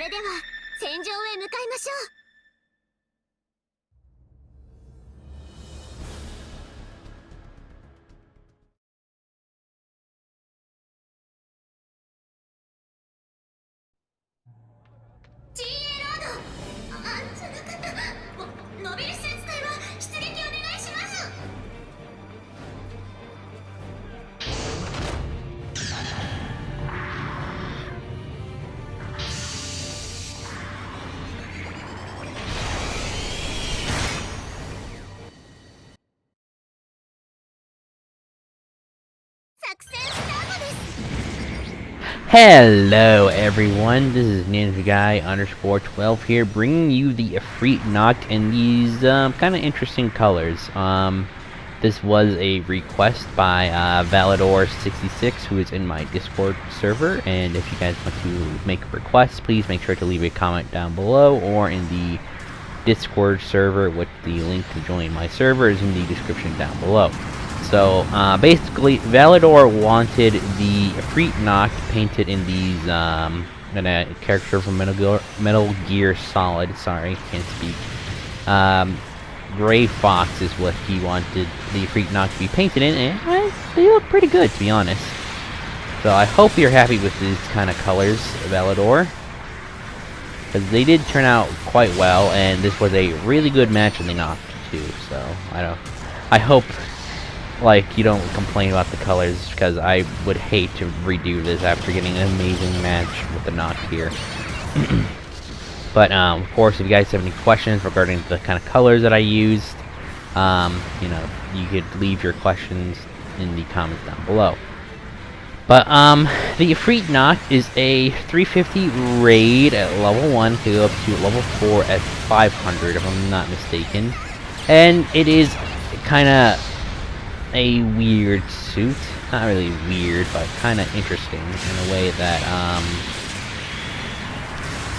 れでは戦場へ向かいましょう。GA ロード、その方、モビルスーツ隊は出撃お願いします。作戦スタートです。 Hello everyone, this is ninjaguy_12 here, bringing you the Efreet Nacht in these kind of interesting colors. This was a request by Valdor66, who is in my Discord server, and if you guys want to make a request, please make sure to leave a comment down below or in the Discord server, which the link to join my server is in the description down below. So, basically, Valdor wanted the Efreet Nacht painted in these, in a character from Metal Gear Solid, sorry, can't speak. Gray Fox is what he wanted the Efreet Nacht to be painted in, and they look pretty good, to be honest. So I hope you're happy with these kind of colors, Valdor, because they did turn out quite well, and this was a really good match in the Nacht too, so I hope, like, you don't complain about the colors, because I would hate to redo this after getting an amazing match with the Nacht here. But, of course, if you guys have any questions regarding the kind of colors that I used, you know, you could leave your questions in the comments down below. But, the Efreet Nacht is a 350 raid at level 1 to go up to level 4 at 500, if I'm not mistaken. And it is kind of a weird suit. Not really weird, but kind of interesting in a way that,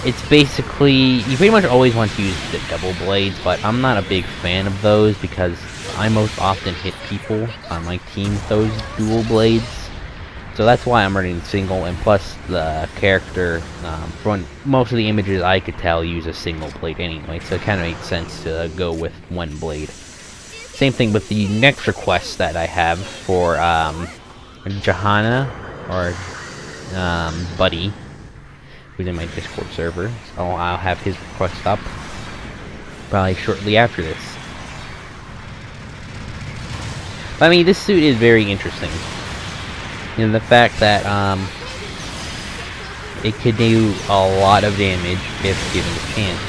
it's basically, you pretty much always want to use the double blades, but I'm not a big fan of those because I most often hit people on my team with those dual blades. So that's why I'm running single, and plus the character, from most of the images I could tell, use a single blade anyway, so it kind of makes sense to go with one blade. Same thing with the next request that I have for Johanna, or Buddy, who's in my Discord server. So I'll have his request up probably shortly after this. But, I mean, this suit is very interesting. And the fact that it could do a lot of damage if given the chance.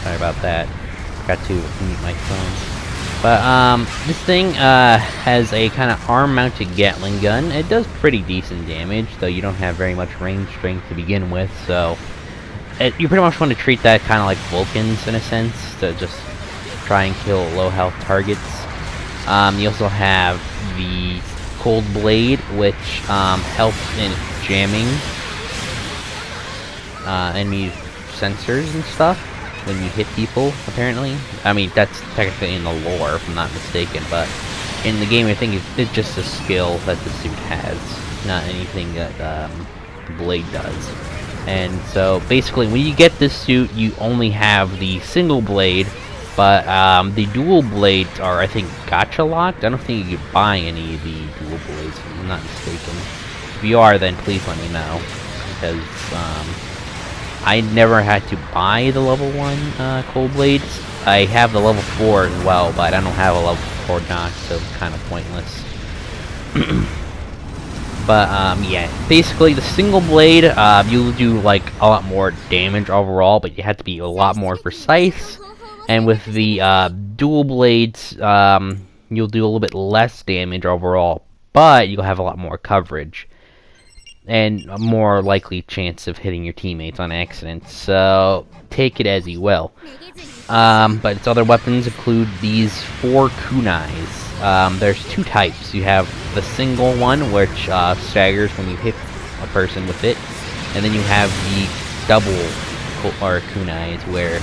Sorry about that. Got to mute my phone. But, this thing, has a kind of arm-mounted Gatling gun. It does pretty decent damage, though you don't have very much range strength to begin with, so you pretty much want to treat that kind of like Vulcans, in a sense, to just try and kill low-health targets. You also have the Cold Blade, which, helps in jamming, enemy sensors and stuff when you hit people, apparently. I mean, that's technically in the lore, if I'm not mistaken, but in the game, I think it's just a skill that the suit has, not anything that the blade does. And so, basically, when you get this suit, you only have the single blade, but the dual blades are, I think, gacha locked. I don't think you can buy any of the dual blades, if I'm not mistaken. If you are, then please let me know, because I never had to buy the level 1 Cold Blades. I have the level 4 as well, but I don't have a level 4 Nacht, so it's kind of pointless. But, yeah, basically the single blade, you'll do, like, a lot more damage overall, but you have to be a lot more precise. And with the dual blades, you'll do a little bit less damage overall, but you'll have a lot more coverage. And a more likely chance of hitting your teammates on accident, so take it as you will. But its other weapons include these 4 kunais. There's 2 types. You have the single one, which staggers when you hit a person with it, and then you have the double kunais, where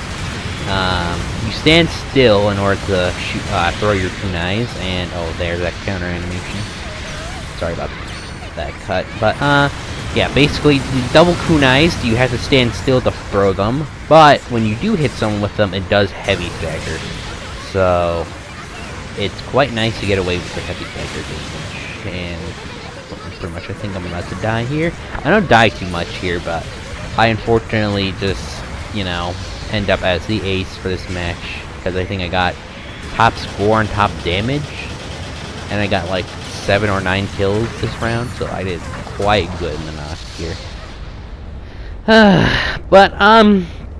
you stand still in order to throw your kunais, and oh, there's that counter animation. Sorry about that cut, but yeah, basically, the double kunais, you have to stand still to throw them, but when you do hit someone with them, it does heavy stagger. So, it's quite nice to get away with the heavy stagger damage. And pretty much, I think I'm about to die here. I don't die too much here, but I unfortunately just, you know, end up as the ace for this match, because I think I got top score and top damage, and I got like 7 or 9 kills this round, so I did quite good in the Nacht here. But,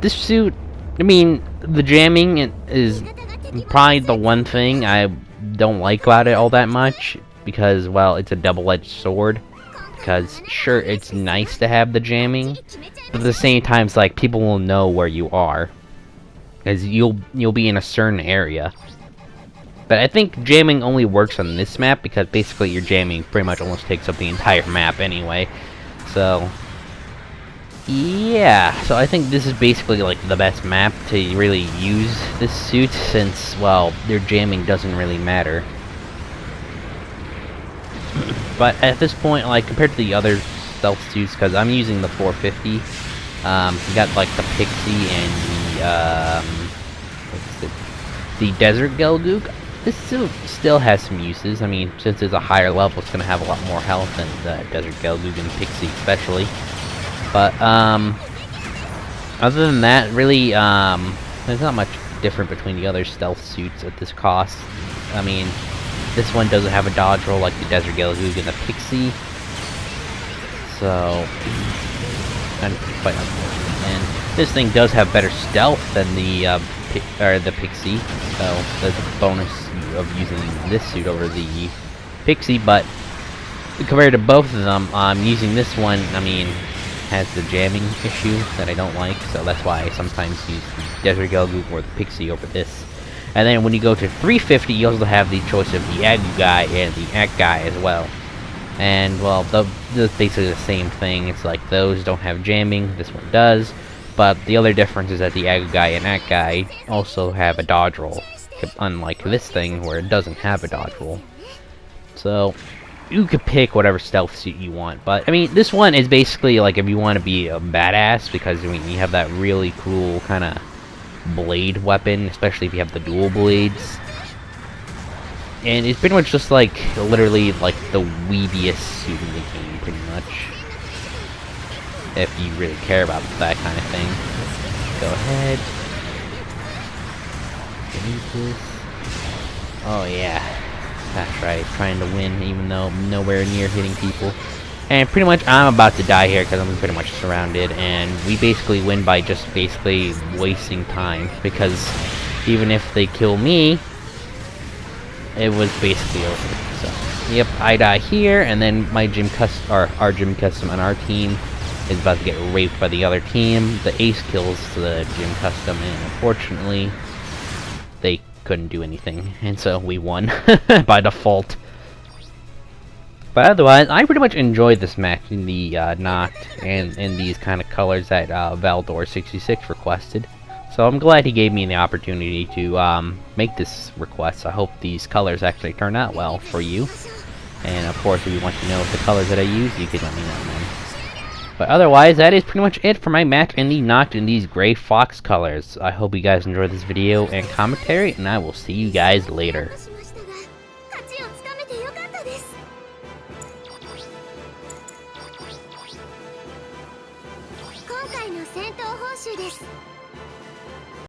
this suit, I mean, the jamming is probably the one thing I don't like about it all that much, because, well, it's a double-edged sword. Because, sure, it's nice to have the jamming, but at the same time, it's like, people will know where you are. Because you'll be in a certain area. But I think jamming only works on this map, because basically your jamming pretty much almost takes up the entire map anyway. So, yeah. So I think this is basically like the best map to really use this suit, since, well, their jamming doesn't really matter. But at this point, like, compared to the other stealth suits, because I'm using the 450, you got like the Pixie and the Desert Gelgoog. This suit still has some uses. I mean, since it's a higher level, it's gonna have a lot more health than the Desert Gelgoog and Pixie especially. But, other than that, really, there's not much different between the other stealth suits at this cost. I mean, this one doesn't have a dodge roll like the Desert Gelgoog and the Pixie. So, kind of quite unfortunate. And this thing does have better stealth than the Pixie, so there's a bonus of using this suit over the Pixie, but compared to both of them, using this one, I mean, has the jamming issue that I don't like, so that's why I sometimes use the Desert Gelgoog or the Pixie over this. And then when you go to 350, you also have the choice of the Agu guy and the Act guy as well. And, well, they're basically the same thing. It's like those don't have jamming, this one does. But the other difference is that the Agu guy and Act guy also have a dodge roll, unlike this thing where it doesn't have a dodge roll. So, you could pick whatever stealth suit you want. But, I mean, this one is basically like if you want to be a badass, because, I mean, you have that really cool kind of blade weapon, especially if you have the dual blades. And it's pretty much just like, literally, like the weebiest suit in the game, pretty much. If you really care about that kind of thing. Go ahead. Delete this. Oh yeah. That's right, trying to win even though I'm nowhere near hitting people. And pretty much I'm about to die here because I'm pretty much surrounded, and we basically win by just basically wasting time, because even if they kill me, it was basically over. So, yep, I die here, and then my our gym custom on our team is about to get raped by the other team. The ace kills the gym custom, and unfortunately, they couldn't do anything, and so we won by default. But otherwise, I pretty much enjoyed this match in the Nacht and in these kind of colors that Valdor66 requested. So I'm glad he gave me the opportunity to make this request. I hope these colors actually turn out well for you. And of course, if you want to know the colors that I use, you can let me know then. But otherwise, that is pretty much it for my match in the Nacht in these gray fox colors. I hope you guys enjoyed this video and commentary, and I will see you guys later. 今回の戦闘報酬です。